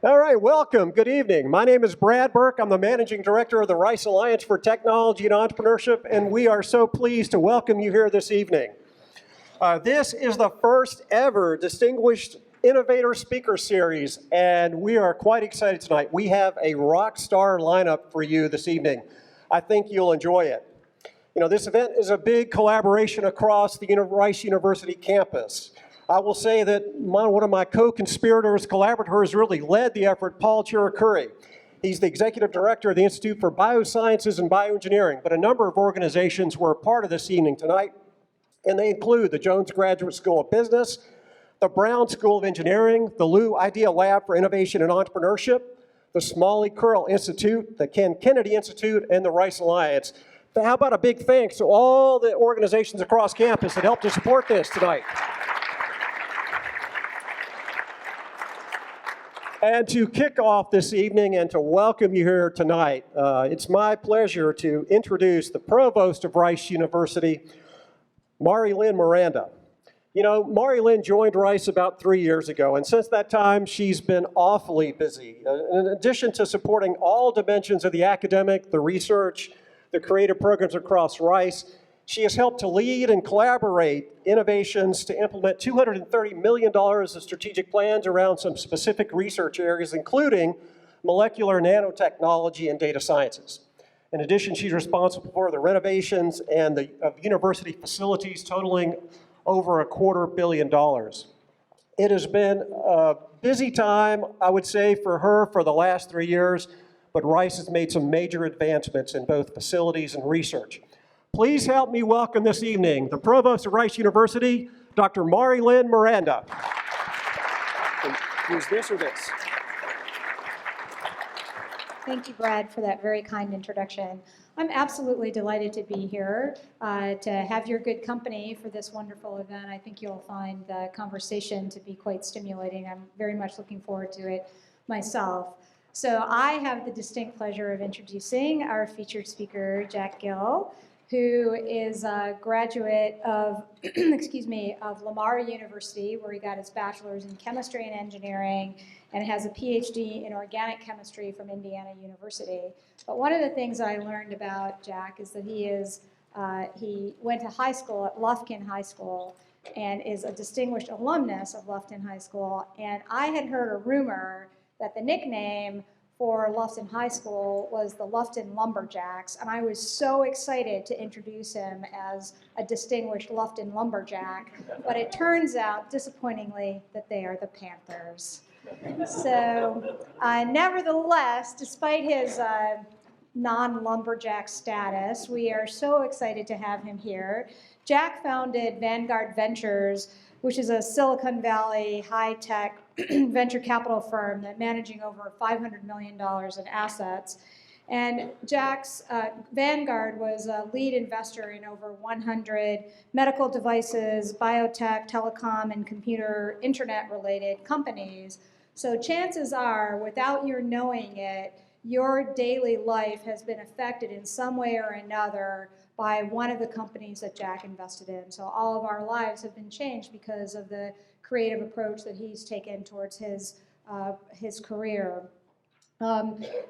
All right, welcome. Good evening. My name is Brad Burke. I'm the Managing Director of the Rice Alliance for Technology and Entrepreneurship, and we are so pleased to welcome you here this evening. This is the first ever Distinguished Innovator Speaker Series, and we are quite excited tonight. We have a rock star lineup for you this evening. I think you'll enjoy it. You know, this event is a big collaboration across the Rice University campus. I will say that one of my co-conspirators, collaborators, really led the effort, Paul Chiricuri. He's the Executive Director of the Institute for Biosciences and Bioengineering, but a number of organizations were a part of this evening tonight, and they include the Jones Graduate School of Business, the Brown School of Engineering, the Lou Idea Lab for Innovation and Entrepreneurship, the Smalley Curl Institute, the Ken Kennedy Institute, and the Rice Alliance. How about a big thanks to all the organizations across campus that helped to support this tonight? And to kick off this evening and to welcome you here tonight, it's my pleasure to introduce the Provost of Rice University, Mari Lynn Miranda. You know, Mari Lynn joined Rice about 3 years ago, and since that time, she's been awfully busy. In addition to supporting all dimensions of the academic, the research, the creative programs across Rice, she has helped to lead and collaborate innovations to implement $230 million of strategic plans around some specific research areas, including molecular nanotechnology and data sciences. In addition, she's responsible for the renovations and of university facilities totaling over $250 million. It has been a busy time, I would say, for her for the last 3 years, but Rice has made some major advancements in both facilities and research. Please help me welcome this evening the Provost of Rice University, Dr. Mari Lynn Miranda. Use this or this? Thank you, Brad, for that very kind introduction. I'm absolutely delighted to be here, to have your good company for this wonderful event. I think you'll find the conversation to be quite stimulating. I'm very much looking forward to it myself. So I have the distinct pleasure of introducing our featured speaker, Jack Gill, who is a graduate of, of Lamar University, where he got his bachelor's in chemistry and engineering, and has a PhD in organic chemistry from Indiana University. But one of the things I learned about Jack is that he went to high school at Lufkin High School and is a distinguished alumnus of Lufkin High School. And I had heard a rumor that the nickname for Lufkin High School was the Lufkin Lumberjacks, and I was so excited to introduce him as a distinguished Lufkin Lumberjack, but it turns out, disappointingly, that they are the Panthers. So, nevertheless, despite his non-lumberjack status, we are so excited to have him here. Jack founded Vanguard Ventures, which is a Silicon Valley high-tech venture capital firm that managing over $500 million in assets. And Jack's Vanguard was a lead investor in over 100 medical devices, biotech, telecom, and computer internet-related companies. So chances are, without your knowing it, your daily life has been affected in some way or another by one of the companies that Jack invested in. So all of our lives have been changed because of the creative approach that he's taken towards his career.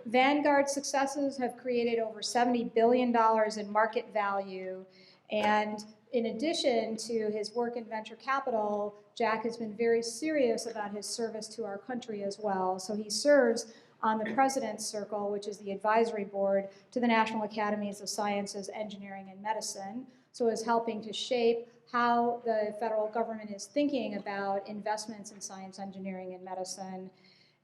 Vanguard's successes have created over $70 billion in market value. And in addition to his work in venture capital, Jack has been very serious about his service to our country as well. So he serves on the President's Circle, which is the advisory board to the National Academies of Sciences, Engineering, and Medicine. So is helping to shape how the federal government is thinking about investments in science, engineering, and medicine.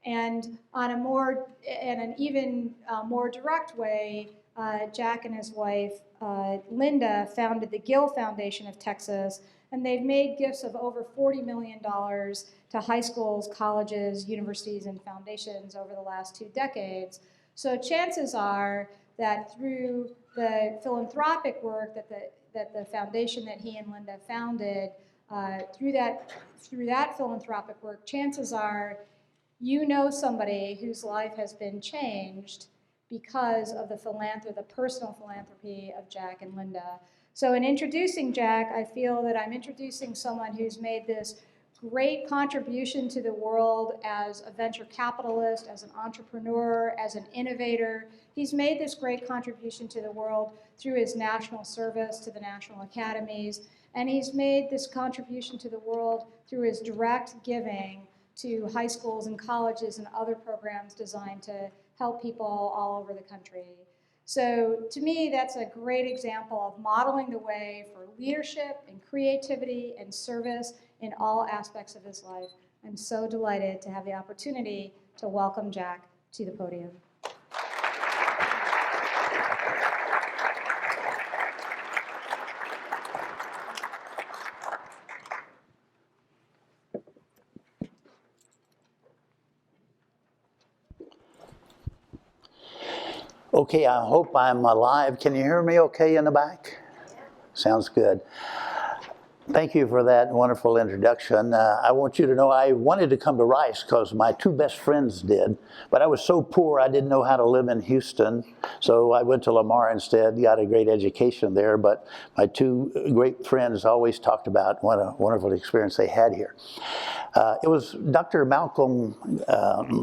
And on an even more direct way, Jack and his wife, Linda, founded the Gill Foundation of Texas, and they've made gifts of over $40 million to high schools, colleges, universities, and foundations over the last 2 decades. So chances are that through the philanthropic work that the foundation that he and Linda founded, through that philanthropic work, chances are you know somebody whose life has been changed because of the personal philanthropy of Jack and Linda. So in introducing Jack, I feel that I'm introducing someone who's made this great contribution to the world as a venture capitalist, as an entrepreneur, as an innovator. He's made this great contribution to the world through his national service to the national academies, and he's made this contribution to the world through his direct giving to high schools and colleges and other programs designed to help people all over the country. So to me, that's a great example of modeling the way for leadership and creativity and service in all aspects of his life. I'm so delighted to have the opportunity to welcome Jack to the podium. Okay, I hope I'm alive. Can you hear me okay in the back? Sounds good. Thank you for that wonderful introduction. I want you to know I wanted to come to Rice because my two best friends did, but I was so poor I didn't know how to live in Houston, so I went to Lamar instead, got a great education there, but my two great friends always talked about what a wonderful experience they had here. It was Dr. Malcolm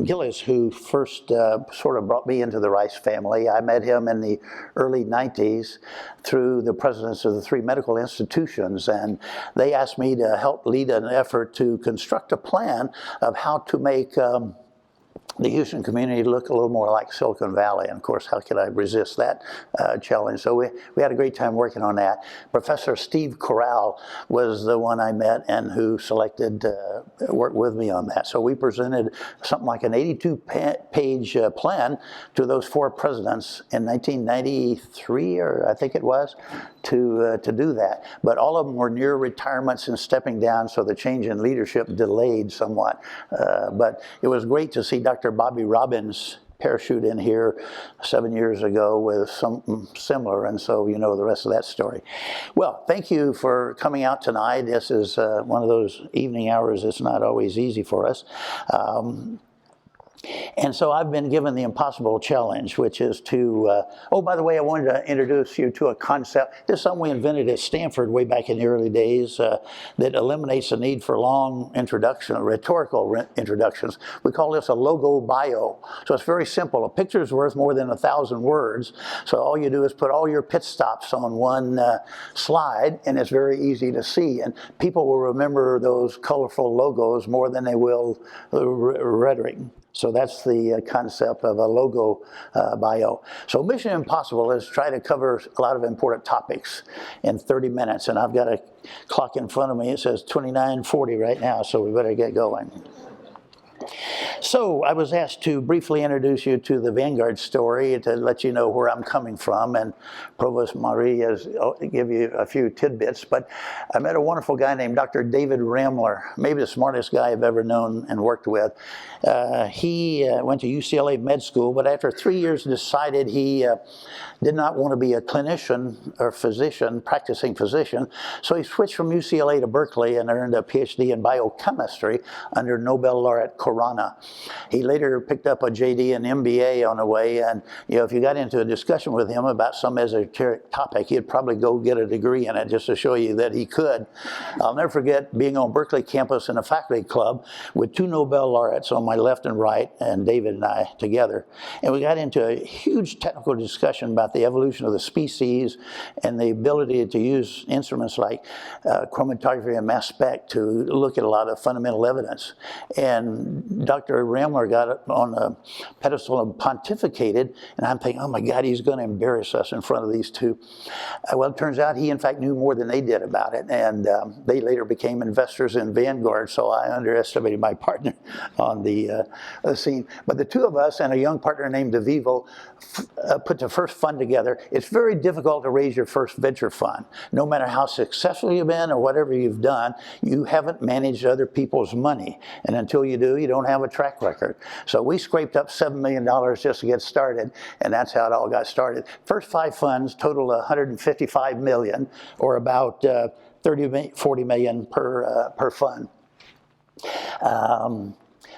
Gillis who first sort of brought me into the Rice family. I met him in the early 90s through the presidents of the three medical institutions, and they asked me to help lead an effort to construct a plan of how to make the Houston community look a little more like Silicon Valley. And of course, how could I resist that challenge? So we had a great time working on that. Professor Steve Corral was the one I met and who selected work with me on that. So we presented something like an 82-page plan to those four presidents in 1993, or I think it was, to do that. But all of them were near retirements and stepping down, so the change in leadership delayed somewhat. But it was great to see Dr. Bobby Robbins parachute in here 7 years ago with something similar, and so you know the rest of that story. Well, thank you for coming out tonight. This is one of those evening hours that's not always easy for us. And so I've been given the impossible challenge, which is to, oh, by the way, I wanted to introduce you to a concept. This is something we invented at Stanford way back in the early days that eliminates the need for long rhetorical introductions. We call this a logo bio. So it's very simple. A picture is worth more than 1,000 words. So all you do is put all your pit stops on one slide, and it's very easy to see. And people will remember those colorful logos more than they will rhetoric. So that's the concept of a logo bio. So Mission Impossible is try to cover a lot of important topics in 30 minutes. And I've got a clock in front of me. It says 29:40 right now, so we better get going. So I was asked to briefly introduce you to the Vanguard story to let you know where I'm coming from, and Provost Marie has give you a few tidbits. But I met a wonderful guy named Dr. David Ramler, maybe the smartest guy I've ever known and worked with. He went to UCLA Med School, but after 3 years decided he did not want to be a clinician or physician, practicing physician, so he switched from UCLA to Berkeley and earned a PhD in biochemistry under Nobel laureate Khorana. He later picked up a JD and MBA on the way, and you know, if you got into a discussion with him about some esoteric topic, he'd probably go get a degree in it just to show you that he could. I'll never forget being on Berkeley campus in a faculty club with two Nobel laureates on my left and right, and David and I together. And we got into a huge technical discussion about the evolution of the species and the ability to use instruments like chromatography and mass spec to look at a lot of fundamental evidence. And Dr. Ramler got on a pedestal and pontificated, and I'm thinking, oh my God, he's going to embarrass us in front of these two. Well, it turns out he in fact knew more than they did about it, and they later became investors in Vanguard, so I underestimated my partner on the scene. But the two of us and a young partner named DeVivo put the first fund together. It's very difficult to raise your first venture fund. No matter how successful you've been or whatever you've done, you haven't managed other people's money. And until you do, you don't have a track record. So we scraped up $7 million just to get started, and that's how it all got started. First 5 funds totaled $155 million, or about 40 million per fund.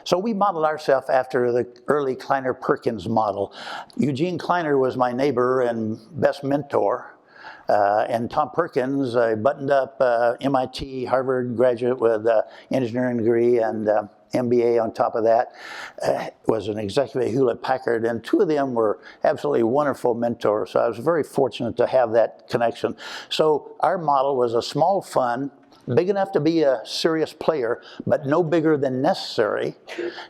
So we modeled ourselves after the early Kleiner-Perkins model. Eugene Kleiner was my neighbor and best mentor. And Tom Perkins, a buttoned-up MIT, Harvard graduate with an engineering degree and MBA on top of that, was an executive at Hewlett-Packard, and two of them were absolutely wonderful mentors. So I was very fortunate to have that connection. So our model was a small fund, big enough to be a serious player, but no bigger than necessary.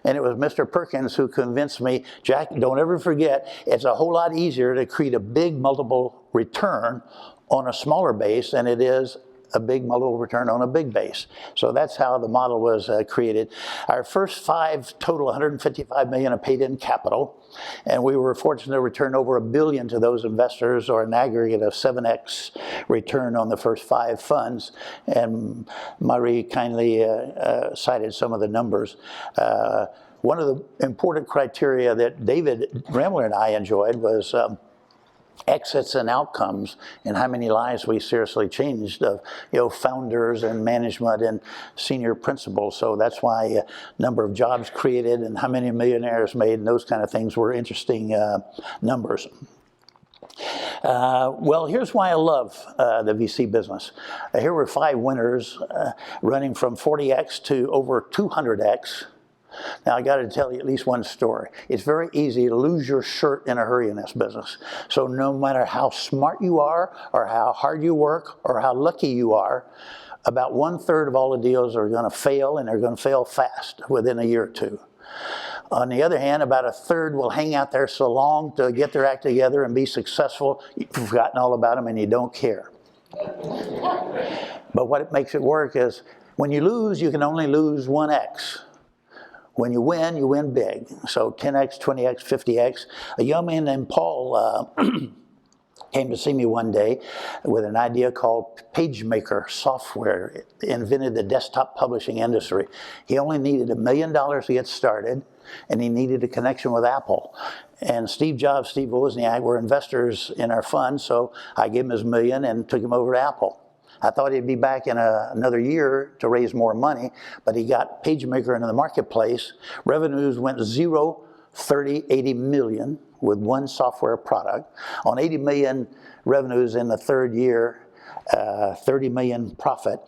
And it was Mr. Perkins who convinced me, Jack, don't ever forget, it's a whole lot easier to create a big multiple return on a smaller base than it is a big multiple return on a big base. So that's how the model was created. Our first 5 total, 155 million of paid-in capital, and we were fortunate to return over $1 billion to those investors, or an aggregate of 7x return on the first 5 funds. And Marie kindly cited some of the numbers. One of the important criteria that David Ramler and I enjoyed was exits and outcomes, and how many lives we seriously changed of founders and management and senior principals. So that's why number of jobs created and how many millionaires made and those kind of things were interesting numbers. Well, here's why I love the VC business. Here were 5 winners running from 40x to over 200x. Now, I got to tell you at least one story. It's very easy to lose your shirt in a hurry in this business. So no matter how smart you are, or how hard you work, or how lucky you are, about 1/3 of all the deals are going to fail, and they're going to fail fast within a year or two. On the other hand, about 1/3 will hang out there so long to get their act together and be successful, you've forgotten all about them and you don't care. But what makes it work is when you lose, you can only lose 1x. When you win big. So 10x, 20x, 50x. A young man named Paul came to see me one day with an idea called PageMaker software. It invented the desktop publishing industry. He only needed $1 million to get started, and he needed a connection with Apple. And Steve Jobs, Steve Wozniak were investors in our fund, so I gave him his $1 million and took him over to Apple. I thought he'd be back in another year to raise more money, but he got PageMaker into the marketplace. Revenues went 0, 30, 80 million with one software product. On 80 million revenues in the 3rd year, 30 million profit.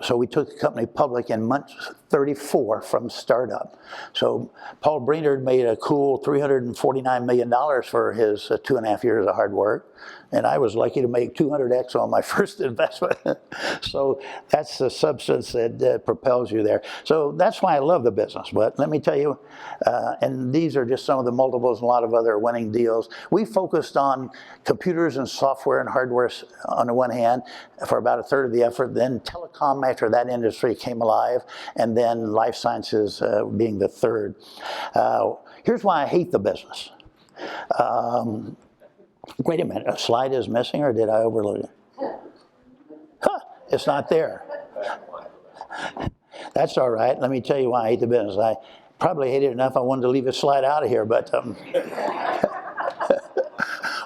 So we took the company public in month 34 from startup. So Paul Brainerd made a cool $349 million for his 2.5 years of hard work. And I was lucky to make 200x on my first investment. So that's the substance that propels you there. So that's why I love the business. But let me tell you, and these are just some of the multiples and a lot of other winning deals. We focused on computers and software and hardware on the one hand for about 1/3 of the effort. Then telecom after that industry came alive. And then life sciences being the 3rd. Here's why I hate the business. Wait a minute, a slide is missing, or did I overload it? Huh, it's not there. That's all right. Let me tell you why I hate the business. I probably hate it enough I wanted to leave a slide out of here, but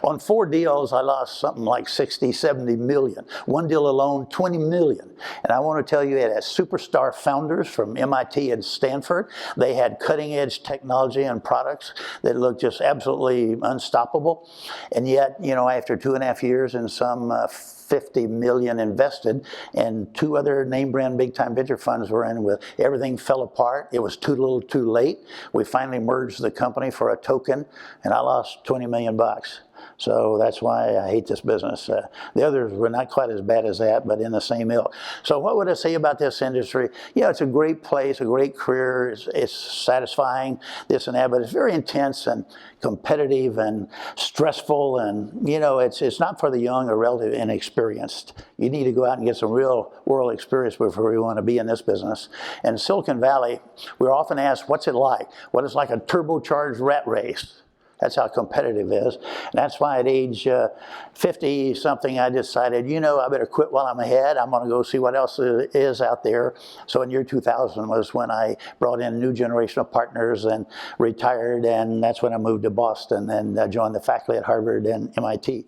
on 4 deals, I lost something like 60, 70 million. One deal alone, 20 million. And I want to tell you, it had superstar founders from MIT and Stanford. They had cutting edge technology and products that looked just absolutely unstoppable. And yet, after 2.5 years and some 50 million invested, and 2 other name brand big time venture funds were in with, everything fell apart. It was too little too late. We finally merged the company for a token, and I lost 20 million bucks. So that's why I hate this business. The others were not quite as bad as that, but in the same ilk. So what would I say about this industry? Yeah, it's a great place, a great career. It's satisfying, this and that, but it's very intense and competitive and stressful. And, it's not for the young or relatively inexperienced. You need to go out and get some real world experience before you want to be in this business. And Silicon Valley, we're often asked, what's it like? Well, it's like a turbocharged rat race. That's how competitive it is. And that's why at age 50-something, I decided, I better quit while I'm ahead. I'm going to go see what else is out there. So in year 2000 was when I brought in a new generation of partners and retired. And that's when I moved to Boston and joined the faculty at Harvard and MIT.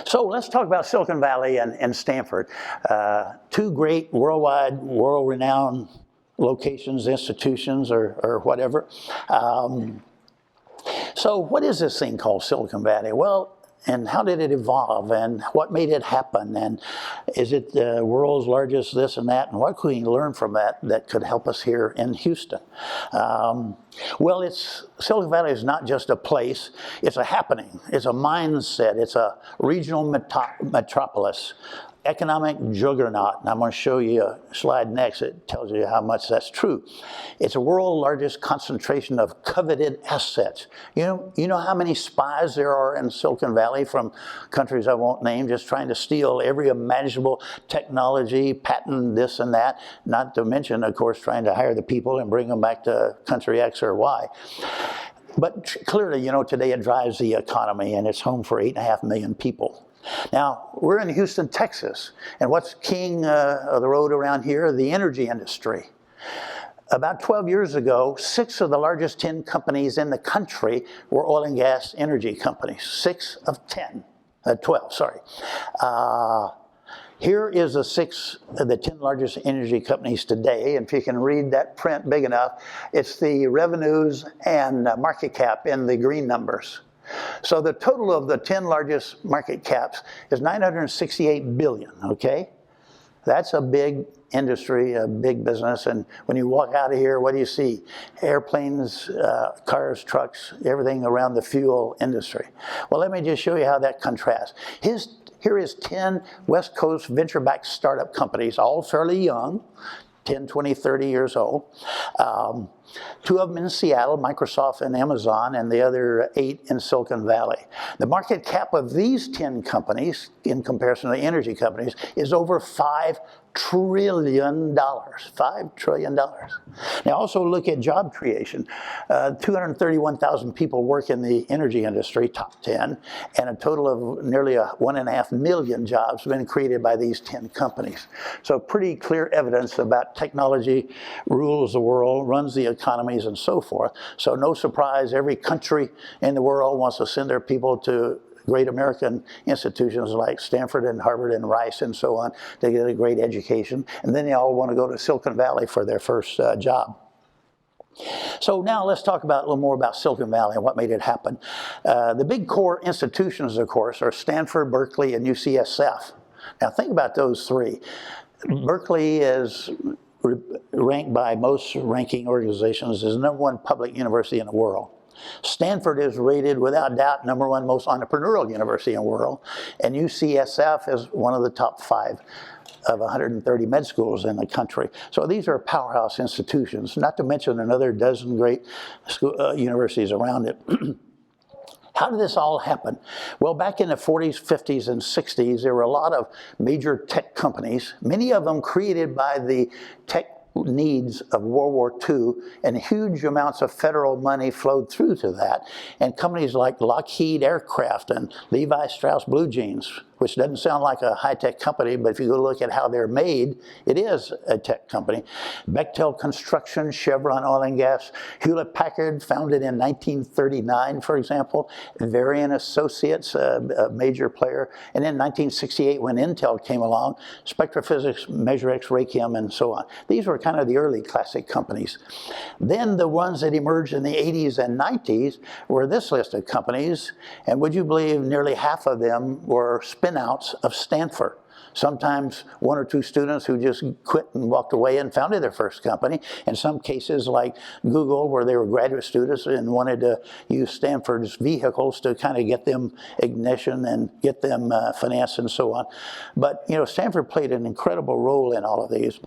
So let's talk about Silicon Valley and Stanford. 2 great worldwide, world-renowned locations, institutions, or whatever. So what is this thing called Silicon Valley? Well, and how did it evolve, and what made it happen, and is it the world's largest this and that, and what can we learn from that that could help us here in Houston? Well, Silicon Valley is not just a place, it's a happening, it's a mindset, it's a regional metropolis, economic juggernaut, and I'm going to show you a slide next that tells you how much that's true. It's a world's largest concentration of coveted assets. You know how many spies there are in Silicon Valley from countries I won't name, just trying to steal every imaginable technology, patent this and that, not to mention, of course, trying to hire the people and bring them back to country X or Y. But clearly, today it drives the economy, and it's home for 8.5 million people. Now, we're in Houston, Texas, and what's king of the road around here? The energy industry. About 12 years ago, 6 of the largest 10 companies in the country were oil and gas energy companies. 6 of 12, sorry. Here is the 10 largest energy companies today, and if you can read that print big enough, it's the revenues and market cap in the green numbers. So the total of the 10 largest market caps is $968 billion, okay? That's a big industry, a big business, and when you walk out of here, what do you see? Airplanes, cars, trucks, everything around the fuel industry. Well, let me just show you how that contrasts. Here is 10 West Coast venture-backed startup companies, all fairly young, 10, 20, 30 years old. 2 of them in Seattle, Microsoft and Amazon, and the other 8 in Silicon Valley. The market cap of these 10 companies, in comparison to the energy companies, is over $5 trillion. $5 trillion. Now also look at job creation. 231,000 people work in the energy industry, top 10, and a total of nearly 1.5 million jobs have been created by these 10 companies. So pretty clear evidence about technology rules the world, runs the economies, and so forth. So no surprise, every country in the world wants to send their people to great American institutions like Stanford and Harvard and Rice and so on to get a great education. And then they all want to go to Silicon Valley for their first job. So now let's talk a little more about Silicon Valley and what made it happen. The big core institutions, of course, are Stanford, Berkeley, and UCSF. Now think about those 3. Berkeley is ranked by most ranking organizations as the #1 public university in the world. Stanford is rated, without doubt, #1 most entrepreneurial university in the world, and UCSF is one of the top 5 of 130 med schools in the country. So these are powerhouse institutions, not to mention another dozen great universities around it. How did this all happen? Well, back in the 40s, 50s, and 60s, there were a lot of major tech companies, many of them created by the tech needs of World War II, and huge amounts of federal money flowed through to that. And companies like Lockheed Aircraft and Levi Strauss Blue Jeans, which doesn't sound like a high-tech company, but if you go look at how they're made, it is a tech company. Bechtel Construction, Chevron Oil and Gas, Hewlett-Packard, founded in 1939, for example, Varian Associates, a major player, and in 1968, when Intel came along, Spectraphysics, MeasureX, Raychem, and so on. These were kind of the early classic companies. Then the ones that emerged in the 80s and 90s were this list of companies, and would you believe nearly half of them were spin-outs of Stanford. Sometimes 1 or 2 students who just quit and walked away and founded their first company. In some cases like Google, where they were graduate students and wanted to use Stanford's vehicles to kind of get them ignition and get them finance and so on. But Stanford played an incredible role in all of these.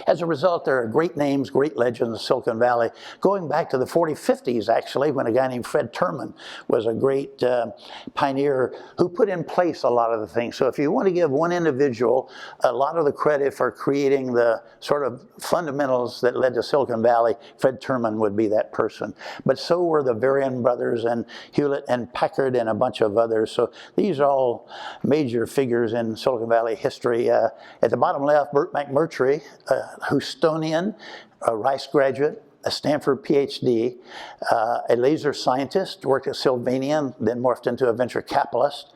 As a result, there are great names, great legends of Silicon Valley, going back to the 40s, 50s, actually, when a guy named Fred Terman was a great pioneer who put in place a lot of the things. So if you want to give one individual a lot of the credit for creating the sort of fundamentals that led to Silicon Valley, Fred Terman would be that person. But so were the Varian brothers and Hewlett and Packard and a bunch of others. So these are all major figures in Silicon Valley history. At the bottom left, Burt McMurtry, Houstonian, a Rice graduate, a Stanford PhD, a laser scientist, worked at Sylvania, then morphed into a venture capitalist.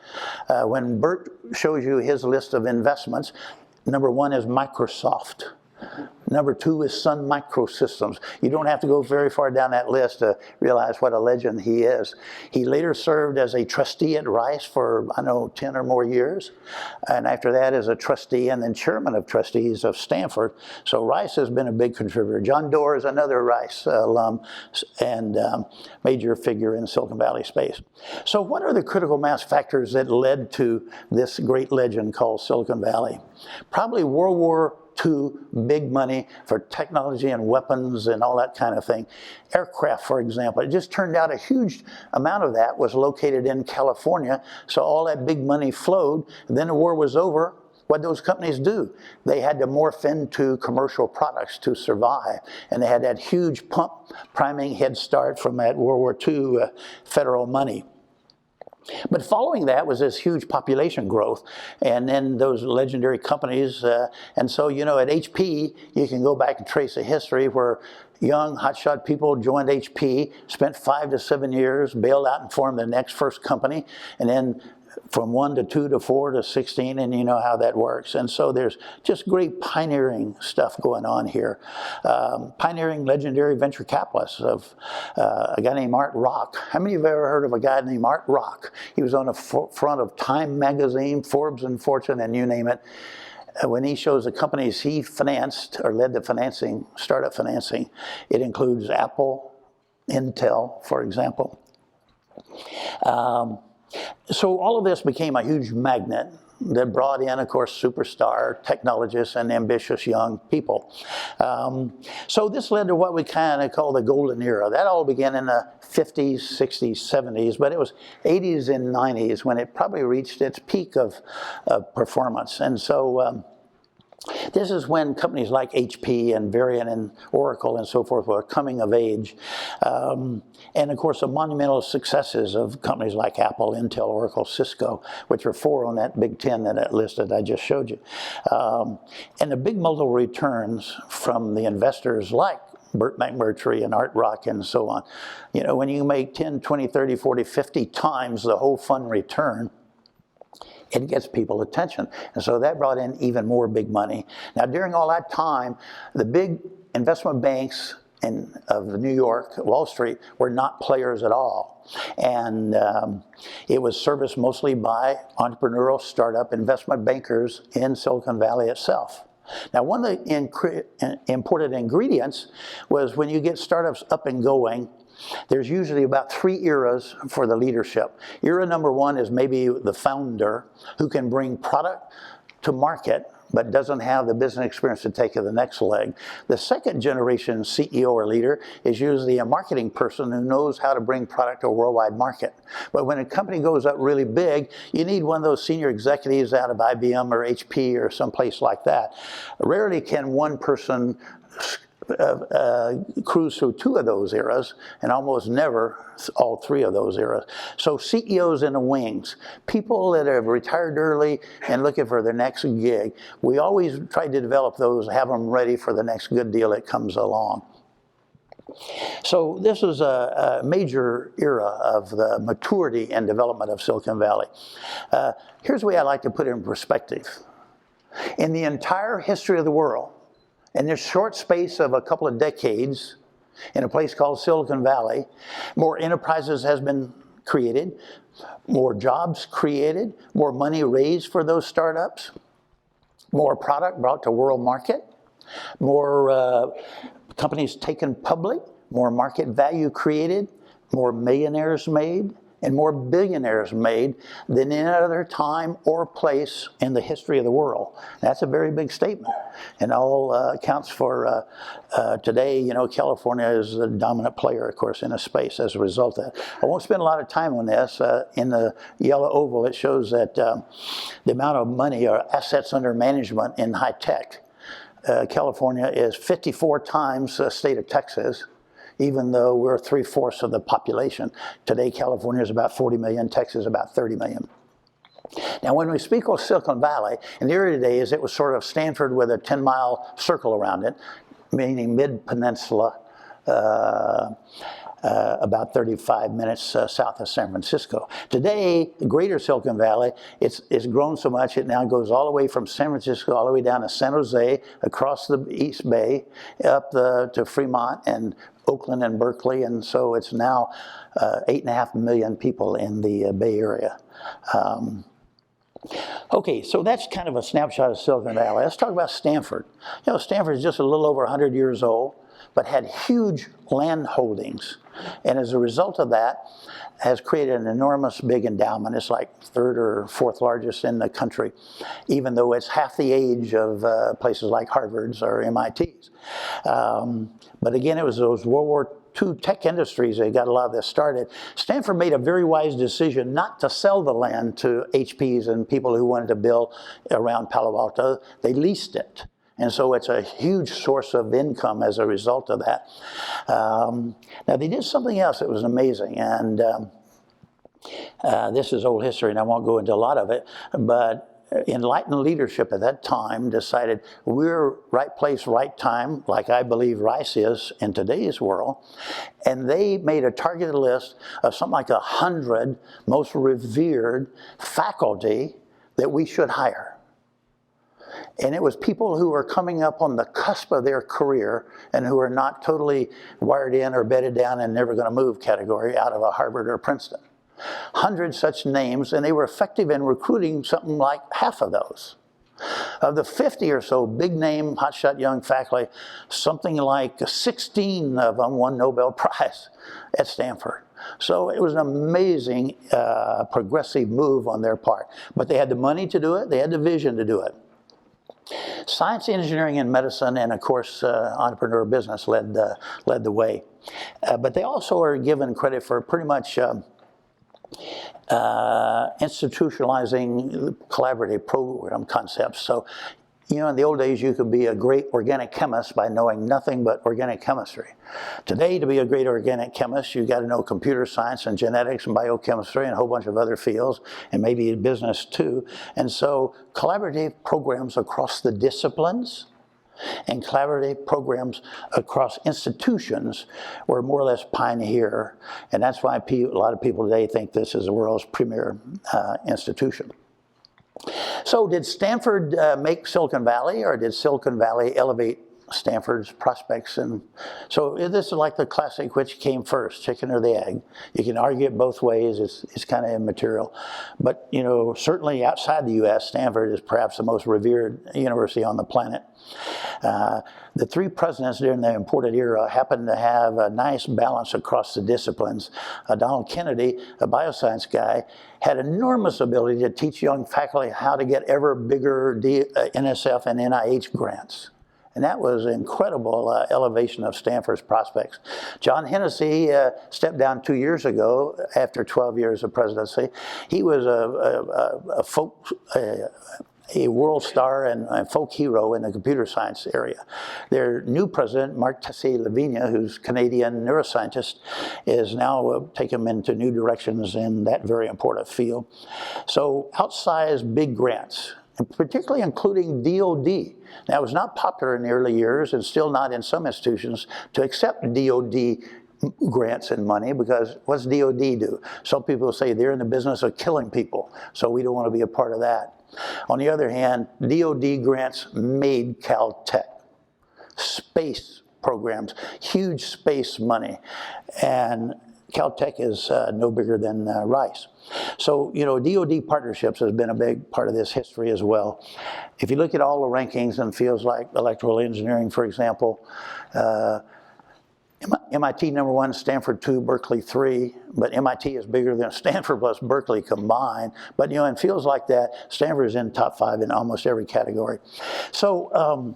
When Burt shows you his list of investments, #1 is Microsoft. Number 2 is Sun Microsystems. You don't have to go very far down that list to realize what a legend he is. He later served as a trustee at Rice for, 10 or more years. And after that as a trustee and then chairman of trustees of Stanford. So Rice has been a big contributor. John Doerr is another Rice alum and major figure in Silicon Valley space. So what are the critical mass factors that led to this great legend called Silicon Valley? Probably World War II, big money for technology and weapons and all that kind of thing. Aircraft, for example, it just turned out a huge amount of that was located in California, so all that big money flowed. And then the war was over. What those companies do? They had to morph into commercial products to survive. And they had that huge pump priming head start from that World War II federal money. But following that was this huge population growth, and then those legendary companies. And so, at HP, you can go back and trace a history where young, hotshot people joined HP, spent 5 to 7 years, bailed out and formed the next first company, and then from 1 to 2 to 4 to 16, and you know how that works. And so there's just great pioneering stuff going on here. Pioneering legendary venture capitalists of a guy named Art Rock. How many of you have ever heard of a guy named Art Rock? He was on the front of Time magazine, Forbes and Fortune, and you name it. When he shows the companies he financed or led the financing, startup financing, it includes Apple, Intel, for example. So all of this became a huge magnet that brought in, of course, superstar technologists and ambitious young people. So this led to what we kind of call the golden era. That all began in the 50s, 60s, 70s, but it was 80s and 90s when it probably reached its peak of performance. And so this is when companies like HP and Varian and Oracle and so forth were coming of age. And of course, the monumental successes of companies like Apple, Intel, Oracle, Cisco, which are 4 on that Big 10 that list that I just showed you. And the big multiple returns from the investors like Burt McMurtry and Art Rock and so on. When you make 10, 20, 30, 40, 50 times the whole fund return, it gets people attention. And so that brought in even more big money. Now, during all that time, the big investment banks of New York, Wall Street, were not players at all. And it was serviced mostly by entrepreneurial startup investment bankers in Silicon Valley itself. Now, one of the important ingredients was when you get startups up and going, there's usually about 3 eras for the leadership. Era number 1 is maybe the founder who can bring product to market but doesn't have the business experience to take it to the next leg. The second generation CEO or leader is usually a marketing person who knows how to bring product to a worldwide market. But when a company goes up really big, you need one of those senior executives out of IBM or HP or someplace like that. Rarely can one person cruise through 2 of those eras, and almost never all 3 of those eras. So CEOs in the wings, people that have retired early and looking for their next gig, we always try to develop those, have them ready for the next good deal that comes along. So this is a major era of the maturity and development of Silicon Valley. Here's the way I like to put it in perspective. In the entire history of the world, in this short space of a couple of decades, in a place called Silicon Valley, more enterprises has been created, more jobs created, more money raised for those startups, more product brought to world market, more companies taken public, more market value created, more millionaires made, and more billionaires made than any other time or place in the history of the world. That's a very big statement. And all accounts for today, California is the dominant player, of course, in a space as a result of that. I won't spend a lot of time on this. In the yellow oval, it shows that the amount of money or assets under management in high tech. California is 54 times the state of Texas, even though we're 3/4 of the population. Today, California is about 40 million, Texas is about 30 million. Now, when we speak of Silicon Valley, in the early days, it was sort of Stanford with a 10-mile circle around it, meaning mid-peninsula. about 35 minutes south of San Francisco. Today, the greater Silicon Valley, it's grown so much it now goes all the way from San Francisco all the way down to San Jose, across the East Bay, up to Fremont and Oakland and Berkeley, and so it's now 8.5 million people in the Bay Area. Okay, so that's kind of a snapshot of Silicon Valley. Let's talk about Stanford. You know, Stanford is just a little over 100 years old, but had huge land holdings. And as a result of that, has created an enormous big endowment. It's like third or fourth largest in the country, even though it's half the age of places like Harvard's or MIT's. But again, it was those World War II tech industries that got a lot of this started. Stanford made a very wise decision not to sell the land to HPs and people who wanted to build around Palo Alto. They leased it. And so it's a huge source of income as a result of that. Now, they did something else that was amazing. And this is old history, and I won't go into a lot of it. But enlightened leadership at that time decided we're right place, right time, like I believe Rice is in today's world. And they made a targeted list of something like 100 most revered faculty that we should hire. And it was people who were coming up on the cusp of their career and who are not totally wired in or bedded down and never going to move category out of a Harvard or Princeton. 100 such names, and they were effective in recruiting something like half of those. Of the 50 or so big name hotshot young faculty, something like 16 of them won Nobel Prize at Stanford. So it was an amazing progressive move on their part. But they had the money to do it, they had the vision to do it. Science, engineering, and medicine, and of course, entrepreneur business led the way. But they also are given credit for pretty much institutionalizing collaborative program concepts. So, you know, in the old days, you could be a great organic chemist by knowing nothing but organic chemistry. Today, to be a great organic chemist, you got to know computer science and genetics and biochemistry and a whole bunch of other fields, and maybe business too. And so, collaborative programs across the disciplines and collaborative programs across institutions were more or less pioneer. And that's why a lot of people today think this is the world's premier institution. So did Stanford make Silicon Valley, or did Silicon Valley elevate Stanford's prospects? And so this is like the classic, which came first, chicken or the egg? You can argue it both ways. It's kind of immaterial. But, you know, certainly outside the U.S., Stanford is perhaps the most revered university on the planet. The three presidents during the imported era happened to have a nice balance across the disciplines. Donald Kennedy, a bioscience guy, had enormous ability to teach young faculty how to get ever bigger NSF and NIH grants. And that was an incredible elevation of Stanford's prospects. John Hennessy stepped down 2 years ago after 12 years of presidency. He was a world star and folk hero in the computer science area. Their new president, Mark Tessier-Lavigne, who's Canadian neuroscientist, is now taking them into new directions in that very important field. So outsized big grants, and particularly including DOD. Now, it was not popular in the early years, and still not in some institutions, to accept DOD grants and money, because what's DOD do? Some people say they're in the business of killing people, so we don't want to be a part of that. On the other hand, DOD grants made Caltech. Space programs, huge space money, and Caltech is no bigger than Rice. So, you know, DOD partnerships has been a big part of this history as well. If you look at all the rankings in fields like electrical engineering, for example, MIT #1, Stanford 2, Berkeley 3, but MIT is bigger than Stanford plus Berkeley combined. But, you know, in fields like that, Stanford is in top 5 in almost every category. So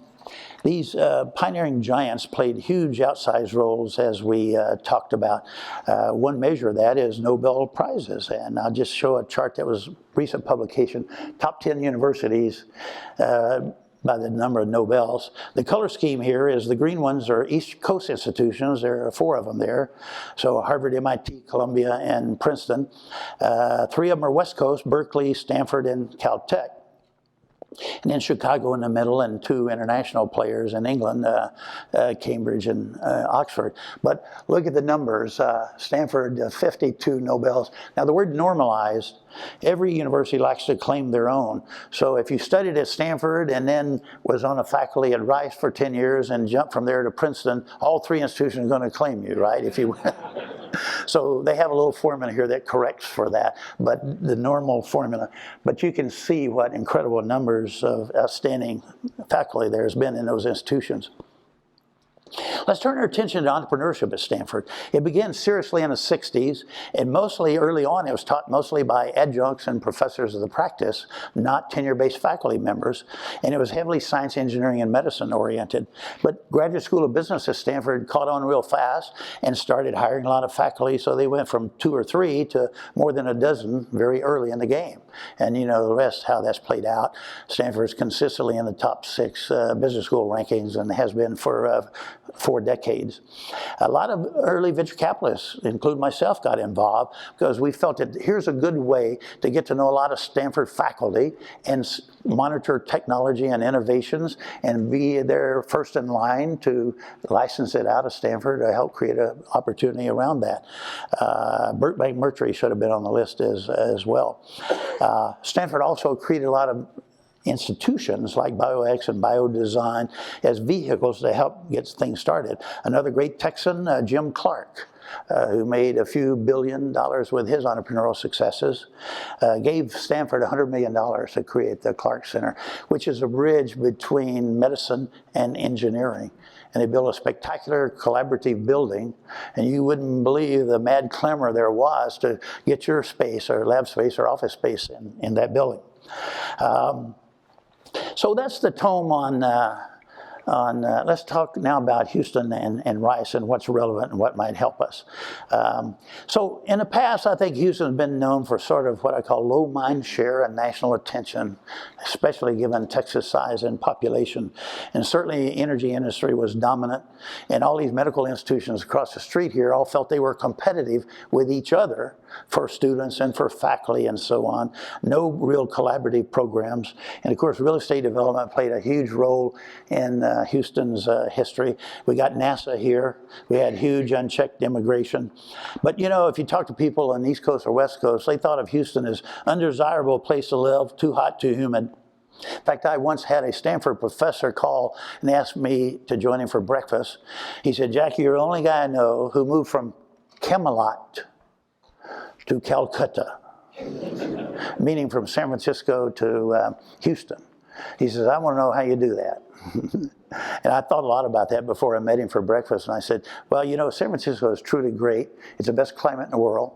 these pioneering giants played huge outsized roles, as we talked about. One measure of that is Nobel Prizes, and I'll just show a chart that was recent publication, top 10 universities by the number of Nobels. The color scheme here is the green ones are East Coast institutions. There are 4 of them there. So Harvard, MIT, Columbia, and Princeton. 3 of them are West Coast, Berkeley, Stanford, and Caltech. And then Chicago in the middle, and 2 international players in England, Cambridge and Oxford. But look at the numbers. Stanford, 52 Nobels. Now the word normalized, every university likes to claim their own. So if you studied at Stanford and then was on a faculty at Rice for 10 years and jumped from there to Princeton, all 3 institutions are going to claim you, right? If you So they have a little formula here that corrects for that, but the normal formula. But you can see what incredible numbers of outstanding faculty there has been in those institutions. Let's turn our attention to entrepreneurship at Stanford. It began seriously in the 60s, and mostly early on it was taught mostly by adjuncts and professors of the practice, not tenure-based faculty members, and it was heavily science, engineering, and medicine oriented. But Graduate School of Business at Stanford caught on real fast and started hiring a lot of faculty, so they went from 2 or 3 to more than a dozen very early in the game. And you know the rest, how that's played out. Stanford is consistently in the top 6 business school rankings and has been for 4 decades. A lot of early venture capitalists, including myself, got involved because we felt that here's a good way to get to know a lot of Stanford faculty and monitor technology and innovations and be there first in line to license it out of Stanford to help create an opportunity around that. Burt McMurtry should have been on the list as well. Stanford also created a lot of institutions like BioX and BioDesign as vehicles to help get things started. Another great Texan, Jim Clark, who made a few $1 billion with his entrepreneurial successes, gave Stanford $100 million to create the Clark Center, which is a bridge between medicine and engineering. And they built a spectacular collaborative building, and you wouldn't believe the mad clamor there was to get your space or lab space or office space in that building. So that's the tome on let's talk now about Houston and Rice and what's relevant and what might help us. So in the past, I think Houston has been known for sort of what I call low mind share and national attention, especially given Texas size and population. And certainly the energy industry was dominant, and all these medical institutions across the street here all felt they were competitive with each other for students and for faculty and so on. No real collaborative programs. And of course, real estate development played a huge role in Houston's history. We got NASA here. We had huge unchecked immigration. But you know, if you talk to people on the East Coast or West Coast, they thought of Houston as undesirable place to live, too hot, too humid. In fact, I once had a Stanford professor call and ask me to join him for breakfast. He said, "Jackie, you're the only guy I know who moved from Camelot to Calcutta," meaning from San Francisco to Houston. He says, "I want to know how you do that." And I thought a lot about that before I met him for breakfast. And I said, well, you know, San Francisco is truly great. It's the best climate in the world,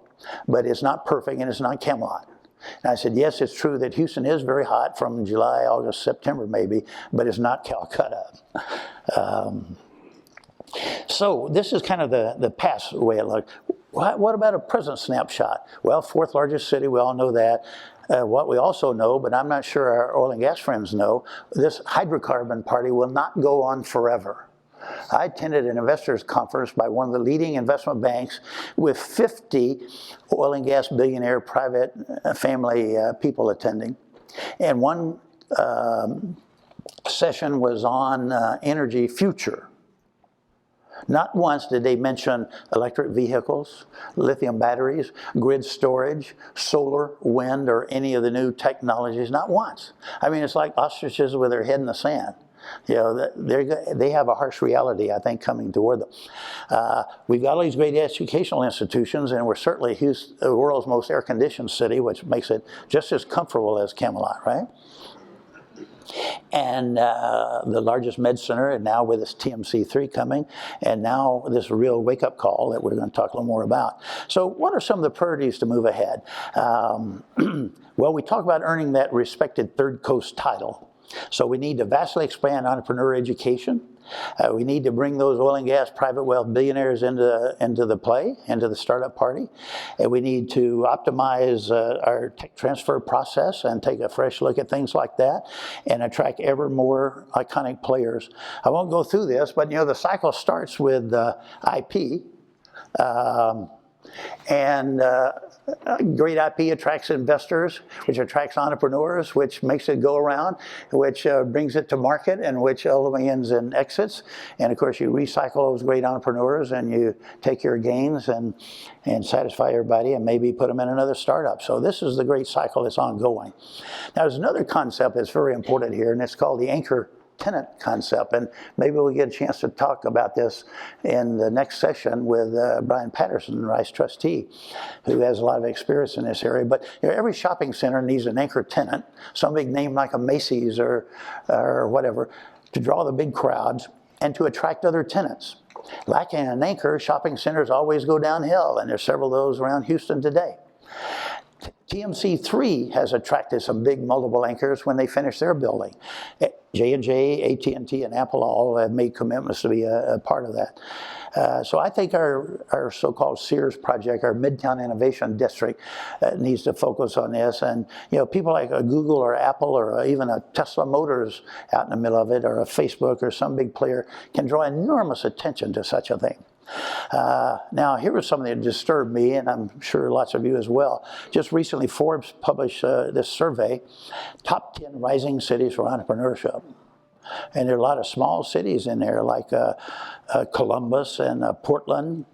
but it's not perfect and it's not Camelot. And I said, yes, it's true that Houston is very hot from July, August, September maybe, but it's not Calcutta. So this is kind of the past way it looked. What about a present snapshot? Well, 4th largest city, we all know that. What we also know, but I'm not sure our oil and gas friends know, this hydrocarbon party will not go on forever. I attended an investors conference by one of the leading investment banks with 50 oil and gas billionaire private family people attending. And one session was on energy future. Not once did they mention electric vehicles, lithium batteries, grid storage, solar, wind, or any of the new technologies. Not once. I mean, it's like ostriches with their head in the sand. You know, they have a harsh reality, I think, coming toward them. We've got all these great educational institutions, and we're certainly the world's most air-conditioned city, which makes it just as comfortable as Camelot, right? And the largest med center, and now with this TMC3 coming, and now this real wake-up call that we're going to talk a little more about. So what are some of the priorities to move ahead? Well, we talk about earning that respected Third Coast title. So we need to vastly expand entrepreneur education. We need to bring those oil and gas private wealth billionaires into the play, into the startup party. And we need to optimize our tech transfer process and take a fresh look at things like that and attract ever more iconic players. I won't go through this, but you know, the cycle starts with IP. And Great IP attracts investors, which attracts entrepreneurs, which makes it go around, which brings it to market, and which ultimately ends in exits. And of course, you recycle those great entrepreneurs, and you take your gains and satisfy everybody, and maybe put them in another startup. So this is the great cycle that's ongoing. Now, there's another concept that's very important here, and it's called the anchor tenant concept, and maybe we'll get a chance to talk about this in the next session with Brian Patterson, Rice trustee, who has a lot of experience in this area. But every shopping center needs an anchor tenant, some big name like a Macy's or whatever, to draw the big crowds and to attract other tenants. Lacking an anchor, shopping centers always go downhill, and there's several of those around Houston today. TMC3 has attracted some big multiple anchors when they finish their building. J&J, AT&T, and Apple all have made commitments to be a part of that. So I think our so-called Sears project, our Midtown Innovation District, needs to focus on this. And people like a Google or Apple or even a Tesla Motors out in the middle of it, or a Facebook or some big player, can draw enormous attention to such a thing. Now, here was something that disturbed me, and I'm sure lots of you as well. Just recently, Forbes published this survey, Top 10 Rising Cities for Entrepreneurship. And there are a lot of small cities in there, like Columbus and Portland,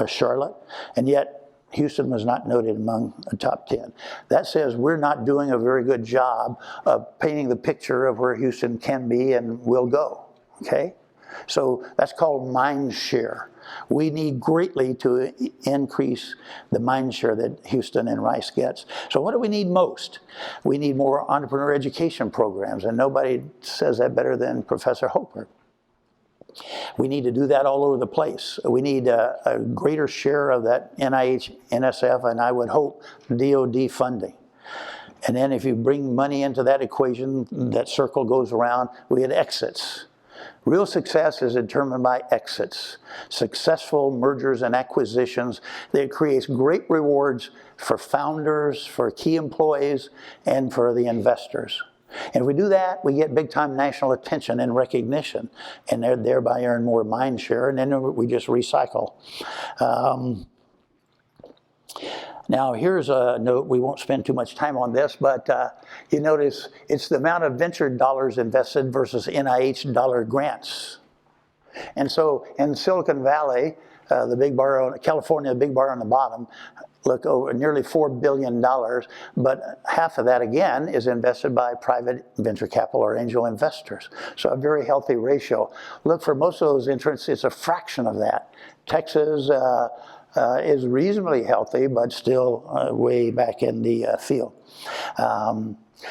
Charlotte, and yet Houston was not noted among the top 10. That says we're not doing a very good job of painting the picture of where Houston can be and will go, okay? So that's called mind share. We need greatly to increase the mind share that Houston and Rice gets. So what do we need most? We need more entrepreneur education programs, and nobody says that better than Professor Hoper. We need to do that all over the place. We need a greater share of that NIH, NSF, and I would hope DOD funding. And then if you bring money into that equation, that circle goes around, we get exits. Real success is determined by exits. Successful mergers and acquisitions that creates great rewards for founders, for key employees, and for the investors. And if we do that, we get big-time national attention and recognition, and thereby earn more mind share, and then we just recycle. Now, here's a note. We won't spend too much time on this, but you notice it's the amount of venture dollars invested versus NIH dollar grants. And so in Silicon Valley, the big bar, California, the big bar on the bottom, look over nearly $4 billion, but half of that, again, is invested by private venture capital or angel investors. So a very healthy ratio. Look, for most of those entrants, it's a fraction of that. Texas is reasonably healthy, but still way back in the field.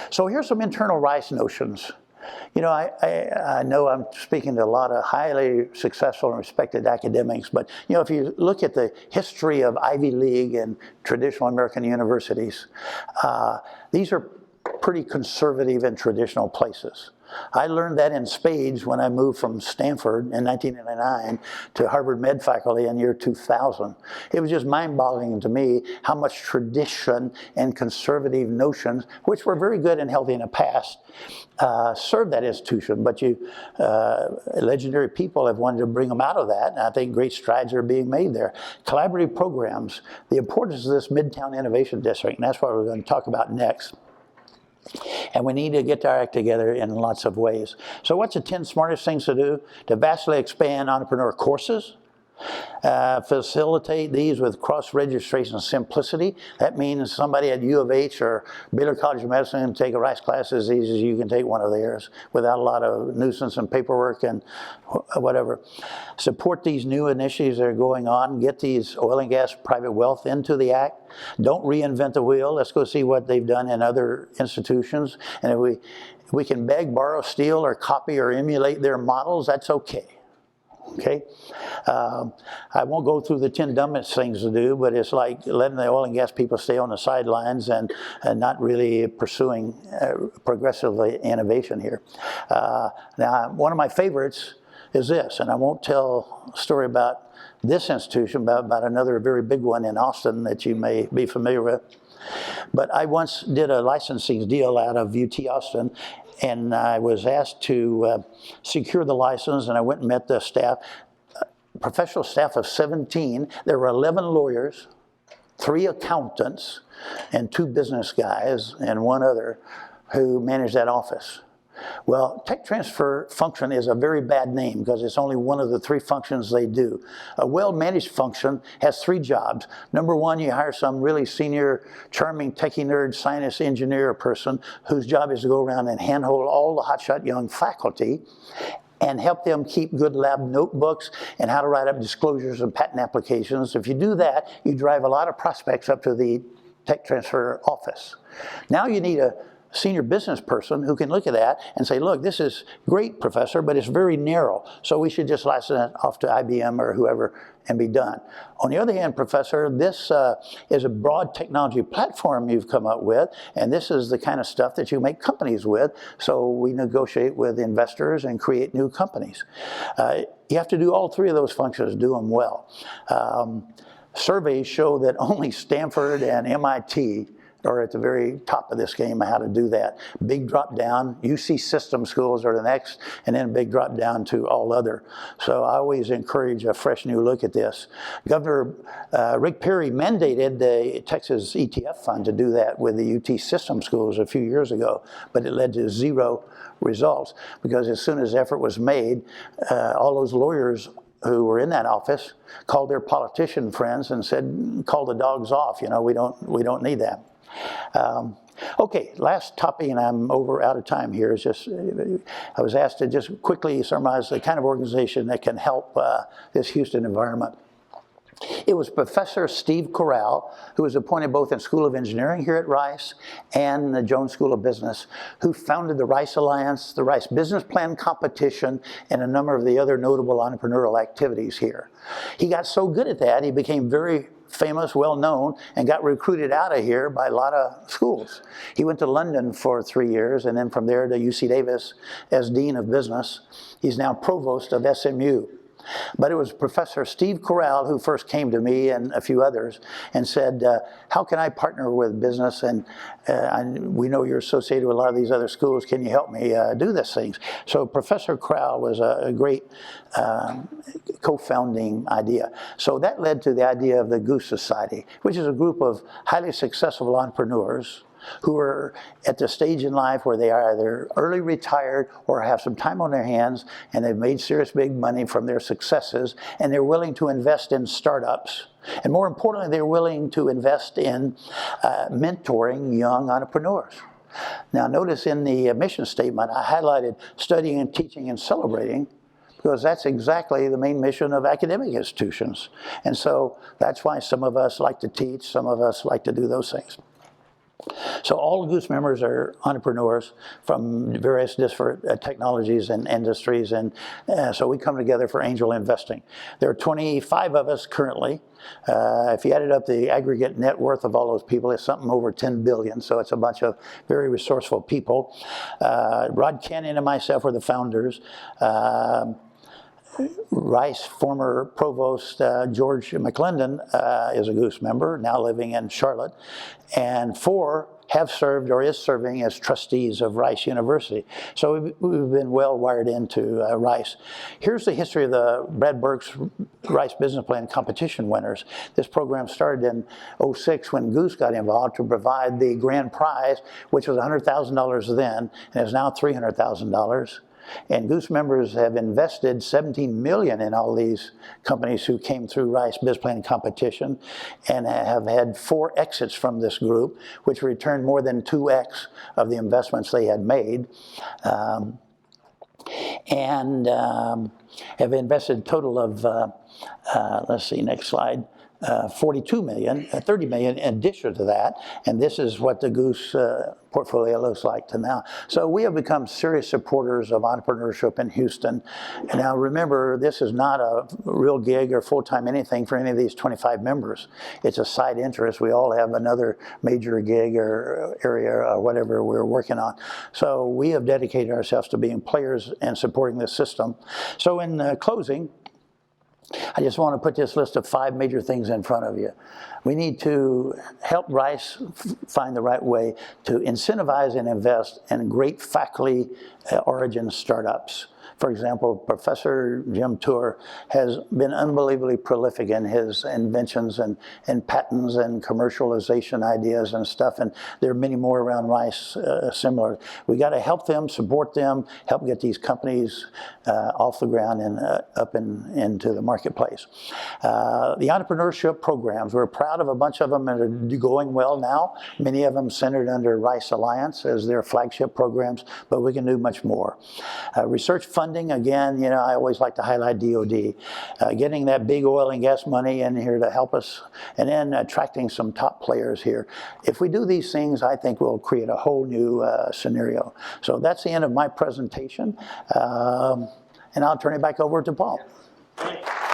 So here's some internal Rice notions. I know I'm speaking to a lot of highly successful and respected academics, but if you look at the history of Ivy League and traditional American universities, these are pretty conservative and traditional places. I learned that in spades when I moved from Stanford in 1999 to Harvard Med faculty in year 2000. It was just mind-boggling to me how much tradition and conservative notions, which were very good and healthy in the past, served that institution. But legendary people have wanted to bring them out of that, and I think great strides are being made there. Collaborative programs, the importance of this Midtown Innovation District, and that's what we're going to talk about next. And we need to get our act together in lots of ways. So what's the 10 smartest things to do? To vastly expand entrepreneur courses, facilitate these with cross-registration simplicity. That means somebody at U of H or Baylor College of Medicine can take a Rice class as easy as you can take one of theirs without a lot of nuisance and paperwork and whatever. Support these new initiatives that are going on. Get these oil and gas private wealth into the act. Don't reinvent the wheel. Let's go see what they've done in other institutions. And if we can beg, borrow, steal, or copy or emulate their models, that's okay. Okay, I won't go through the 10 dumbest things to do, but it's like letting the oil and gas people stay on the sidelines and not really pursuing progressively innovation here. Now, one of my favorites is this, and I won't tell a story about this institution, but about another very big one in Austin that you may be familiar with. But I once did a licensing deal out of UT Austin, and I was asked to secure the license, and I went and met the staff, professional staff of 17. There were 11 lawyers, 3 accountants, and 2 business guys, and 1 other who manage that office. Well, tech transfer function is a very bad name because it's only one of the 3 functions they do. A well-managed function has 3 jobs. Number 1, you hire some really senior, charming, techie nerd, scientist, engineer person whose job is to go around and handhold all the hotshot young faculty and help them keep good lab notebooks and how to write up disclosures and patent applications. If you do that, you drive a lot of prospects up to the tech transfer office. Now you need a senior business person who can look at that and say, look, this is great, professor, but it's very narrow, so we should just license it off to IBM or whoever and be done. On the other hand, professor, this is a broad technology platform you've come up with, and this is the kind of stuff that you make companies with, so we negotiate with investors and create new companies. You have to do all 3 of those functions, do them well. Surveys show that only Stanford and MIT are at the very top of this game of how to do that. Big drop down, UC system schools are the next, and then big drop down to all other. So I always encourage a fresh new look at this. Governor Rick Perry mandated the Texas ETF fund to do that with the UT system schools a few years ago, but it led to 0 results because as soon as effort was made, all those lawyers who were in that office called their politician friends and said, call the dogs off, you know, we don't need that. Okay, last topic, and I'm out of time here, is just, I was asked to just quickly summarize the kind of organization that can help this Houston environment. It was Professor Steve Corral, who was appointed both in School of Engineering here at Rice and the Jones School of Business, who founded the Rice Alliance, the Rice Business Plan Competition, and a number of the other notable entrepreneurial activities here. He got so good at that, he became very famous, well-known, and got recruited out of here by a lot of schools. He went to London for 3 years, and then from there to UC Davis as Dean of Business. He's now Provost of SMU. But it was Professor Steve Corral who first came to me and a few others and said, how can I partner with business? And we know you're associated with a lot of these other schools. Can you help me do these things? So Professor Corral was a great co-founding idea. So that led to the idea of the Goose Society, which is a group of highly successful entrepreneurs who are at the stage in life where they are either early retired or have some time on their hands and they've made serious big money from their successes and they're willing to invest in startups. And more importantly, they're willing to invest in mentoring young entrepreneurs. Now notice in the mission statement, I highlighted studying and teaching and celebrating because that's exactly the main mission of academic institutions. And so that's why some of us like to teach, some of us like to do those things. So all the Goose members are entrepreneurs from various different technologies and industries, and so we come together for angel investing. There are 25 of us currently. If you added up the aggregate net worth of all those people, it's something over 10 billion, so it's a bunch of very resourceful people. Rod Cannon and myself are the founders. Rice former provost George McClendon is a Goose member, now living in Charlotte, and 4 have served or is serving as trustees of Rice University. So we've been well wired into Rice. Here's the history of the Brad Burke's Rice Business Plan competition winners. This program started in '06 when Goose got involved to provide the grand prize, which was $100,000 then, and is now $300,000. And Goose members have invested $17 million in all these companies who came through Rice Business Plan competition and have had 4 exits from this group, which returned more than 2x of the investments they had made. And have invested a total of, let's see, next slide, 42 million, 30 million in addition to that, and this is what the Goose portfolio looks like to now. So we have become serious supporters of entrepreneurship in Houston. And now remember, this is not a real gig or full-time anything for any of these 25 members. It's a side interest. We all have another major gig or area or whatever we're working on. So we have dedicated ourselves to being players and supporting this system. So in closing, I just want to put this list of 5 major things in front of you. We need to help Rice find the right way to incentivize and invest in great faculty origin startups. For example, Professor Jim Tour has been unbelievably prolific in his inventions and patents and commercialization ideas and stuff, and there are many more around rice similar. We got to help them, support them, help get these companies off the ground and up into the marketplace. The entrepreneurship programs, we're proud of a bunch of them that are going well now. Many of them centered under Rice Alliance as their flagship programs, but we can do much more. Research funding, again, you know, I always like to highlight DOD. Getting that big oil and gas money in here to help us, and then attracting some top players here. If we do these things, I think we'll create a whole new scenario. So that's the end of my presentation, and I'll turn it back over to Paul. Yes.